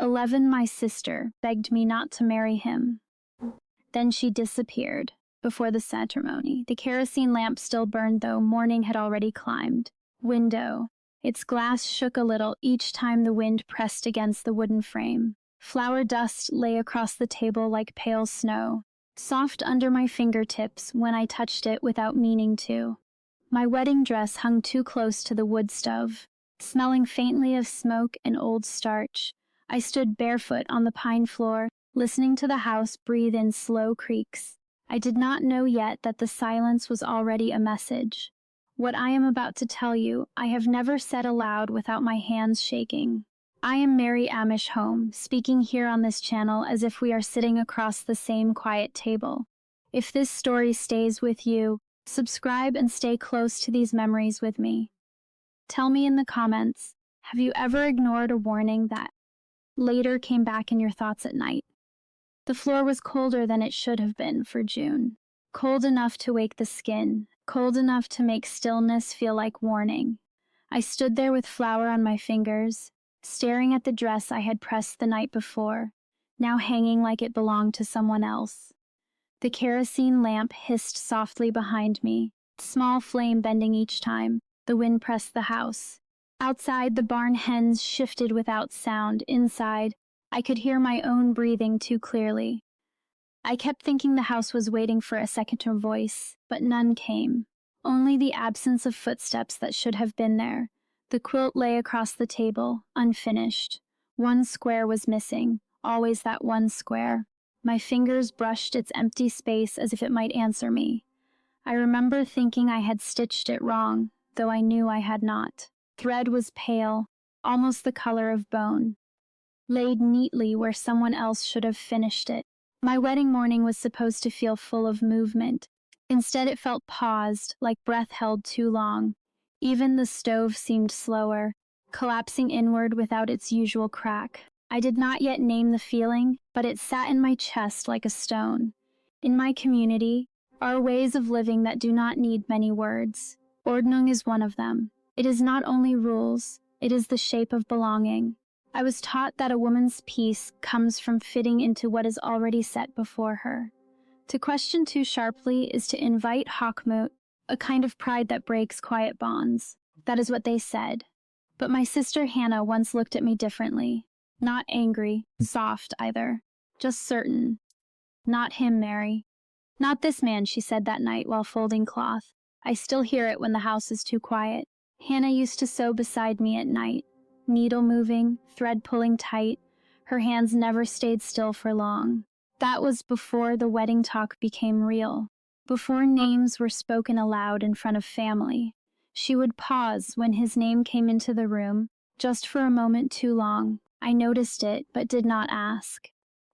11. My sister begged me not to marry him. Then she disappeared before the ceremony. The kerosene lamp still burned, though morning had already climbed. Window. Its glass shook a little each time the wind pressed against the wooden frame. Flour dust lay across the table like pale snow, soft under my fingertips when I touched it without meaning to. My wedding dress hung too close to the wood stove, smelling faintly of smoke and old starch. I stood barefoot on the pine floor, listening to the house breathe in slow creaks. I did not know yet that the silence was already a message. What I am about to tell you, I have never said aloud without my hands shaking. I am Mary Amish Home, speaking here on this channel as if we are sitting across the same quiet table. If this story stays with you, subscribe and stay close to these memories with me. Tell me in the comments, have you ever ignored a warning that later came back in your thoughts at night? The floor was colder than it should have been for June. Cold enough to wake the skin, cold enough to make stillness feel like warning. I stood there with flour on my fingers, staring at the dress I had pressed the night before, now hanging like it belonged to someone else. The kerosene lamp hissed softly behind me, small flame bending each time the wind pressed the house. Outside, the barn hens shifted without sound. Inside, I could hear my own breathing too clearly. I kept thinking the house was waiting for a second voice, but none came. Only the absence of footsteps that should have been there. The quilt lay across the table, unfinished. One square was missing, always that one square. My fingers brushed its empty space as if it might answer me. I remember thinking I had stitched it wrong, though I knew I had not. Thread was pale, almost the color of bone, laid neatly where someone else should have finished it. My wedding morning was supposed to feel full of movement. Instead, it felt paused, like breath held too long. Even the stove seemed slower, collapsing inward without its usual crack. I did not yet name the feeling, but it sat in my chest like a stone. In my community are ways of living that do not need many words. Ordnung is one of them. It is not only rules, it is the shape of belonging. I was taught that a woman's peace comes from fitting into what is already set before her. To question too sharply is to invite Hochmut, a kind of pride that breaks quiet bonds. That is what they said. But my sister Hannah once looked at me differently. Not angry, soft either. Just certain. Not him, Mary. Not this man, she said that night while folding cloth. I still hear it when the house is too quiet. Hannah used to sew beside me at night. Needle moving, thread pulling tight. Her hands never stayed still for long. That was before the wedding talk became real. Before names were spoken aloud in front of family. She would pause when his name came into the room, just for a moment too long. I noticed it, but did not ask.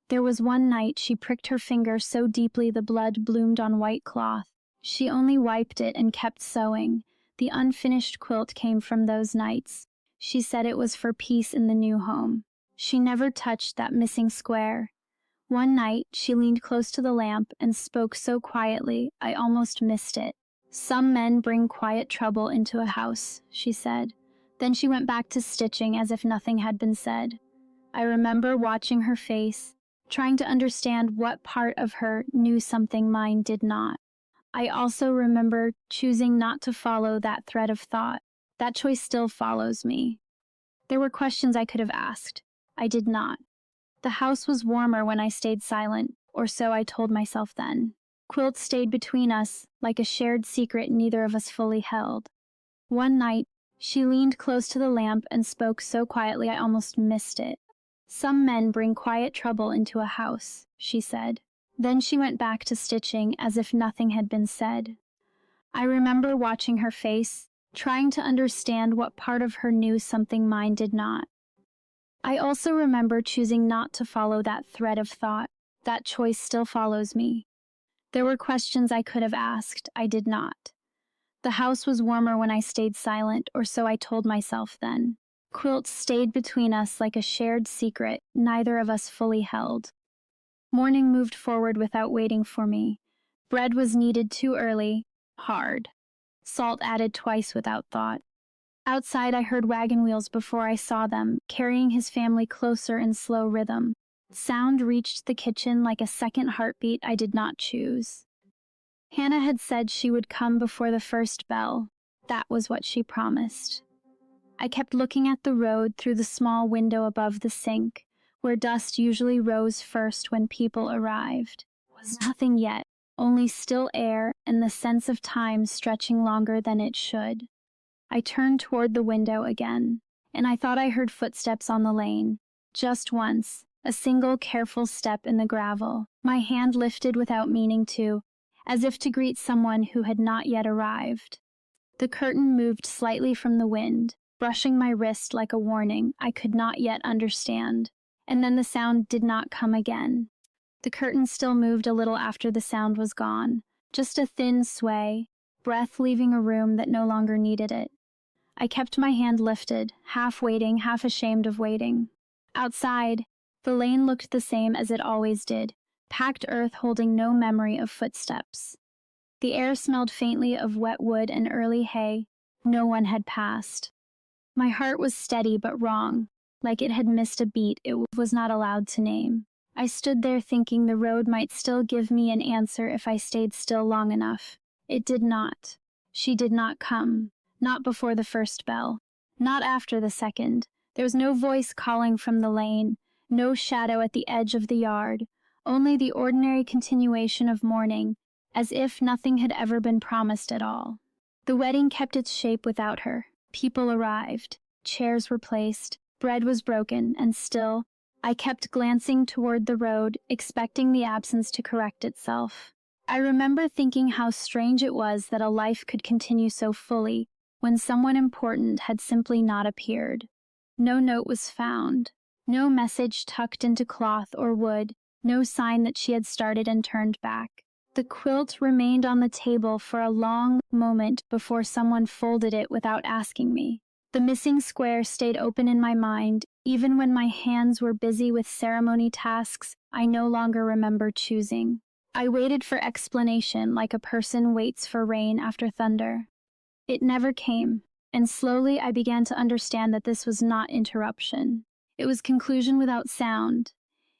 There was one night she pricked her finger so deeply the blood bloomed on white cloth. She only wiped it and kept sewing. The unfinished quilt came from those nights. She said it was for peace in the new home. She never touched that missing square. One night, she leaned close to the lamp and spoke so quietly, I almost missed it. Some men bring quiet trouble into a house, she said. Then she went back to stitching as if nothing had been said. I remember watching her face, trying to understand what part of her knew something mine did not. I also remember choosing not to follow that thread of thought. That choice still follows me. There were questions I could have asked. I did not. The house was warmer when I stayed silent, or so I told myself then. Quilts stayed between us, like a shared secret neither of us fully held. One night, she leaned close to the lamp and spoke so quietly I almost missed it. Some men bring quiet trouble into a house, she said. Then she went back to stitching as if nothing had been said. I remember watching her face, trying to understand what part of her knew something mine did not. I also remember choosing not to follow that thread of thought. That choice still follows me. There were questions I could have asked. I did not. The house was warmer when I stayed silent, or so I told myself then. Quilts stayed between us like a shared secret neither of us fully held. Morning moved forward without waiting for me. Bread was kneaded too early, hard. Salt added twice without thought. Outside, I heard wagon wheels before I saw them, carrying his family closer in slow rhythm. Sound reached the kitchen like a second heartbeat I did not choose. Hannah had said she would come before the first bell. That was what she promised. I kept looking at the road through the small window above the sink, where dust usually rose first when people arrived. It was nothing yet, only still air and the sense of time stretching longer than it should. I turned toward the window again, and I thought I heard footsteps on the lane. Just once, a single careful step in the gravel. My hand lifted without meaning to, as if to greet someone who had not yet arrived. The curtain moved slightly from the wind, brushing my wrist like a warning I could not yet understand. And then the sound did not come again. The curtain still moved a little after the sound was gone, just a thin sway, breath leaving a room that no longer needed it. I kept my hand lifted, half waiting, half ashamed of waiting. Outside, the lane looked the same as it always did, packed earth holding no memory of footsteps. The air smelled faintly of wet wood and early hay. No one had passed. My heart was steady but wrong, like it had missed a beat it was not allowed to name. I stood there thinking the road might still give me an answer if I stayed still long enough. It did not. She did not come. Not before the first bell. Not after the second. There was no voice calling from the lane, no shadow at the edge of the yard, only the ordinary continuation of morning, as if nothing had ever been promised at all. The wedding kept its shape without her. People arrived. Chairs were placed. Bread was broken, and still, I kept glancing toward the road, expecting the absence to correct itself. I remember thinking how strange it was that a life could continue so fully when someone important had simply not appeared. No note was found. No message tucked into cloth or wood. No sign that she had started and turned back. The quilt remained on the table for a long moment before someone folded it without asking me. The missing square stayed open in my mind, even when my hands were busy with ceremony tasks I no longer remember choosing. I waited for explanation like a person waits for rain after thunder. It never came, and slowly I began to understand that this was not interruption. It was conclusion without sound.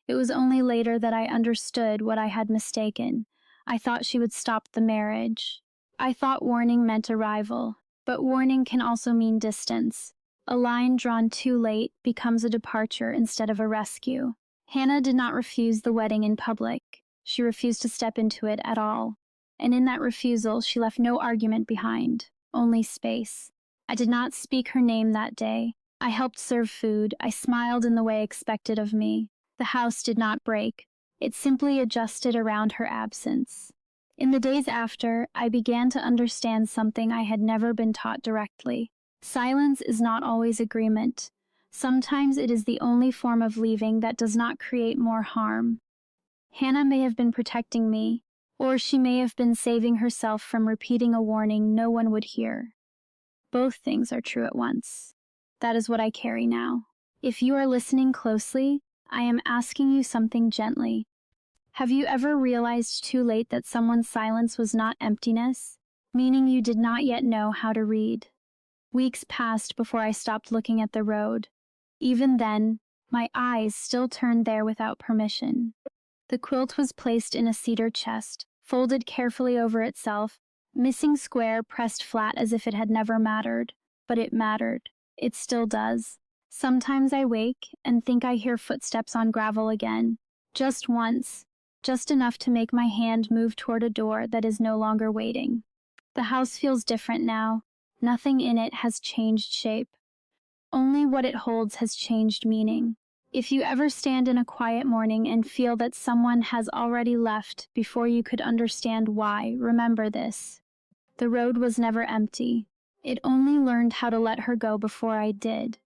It was only later that I understood what I had mistaken. I thought she would stop the marriage. I thought warning meant arrival, but warning can also mean distance. A line drawn too late becomes a departure instead of a rescue. Hannah did not refuse the wedding in public. She refused to step into it at all. And in that refusal, she left no argument behind, only space. I did not speak her name that day. I helped serve food. I smiled in the way expected of me. The house did not break. It simply adjusted around her absence. In the days after, I began to understand something I had never been taught directly. Silence is not always agreement. Sometimes it is the only form of leaving that does not create more harm. Hannah may have been protecting me, or she may have been saving herself from repeating a warning no one would hear. Both things are true at once. That is what I carry now. If you are listening closely, I am asking you something gently. Have you ever realized too late that someone's silence was not emptiness, meaning you did not yet know how to read? Weeks passed before I stopped looking at the road. Even then, my eyes still turned there without permission. The quilt was placed in a cedar chest, folded carefully over itself, missing square pressed flat as if it had never mattered. But it mattered. It still does. Sometimes I wake and think I hear footsteps on gravel again. Just once. Just enough to make my hand move toward a door that is no longer waiting. The house feels different now. Nothing in it has changed shape. Only what it holds has changed meaning. If you ever stand in a quiet morning and feel that someone has already left before you could understand why, remember this. The road was never empty. It only learned how to let her go before I did.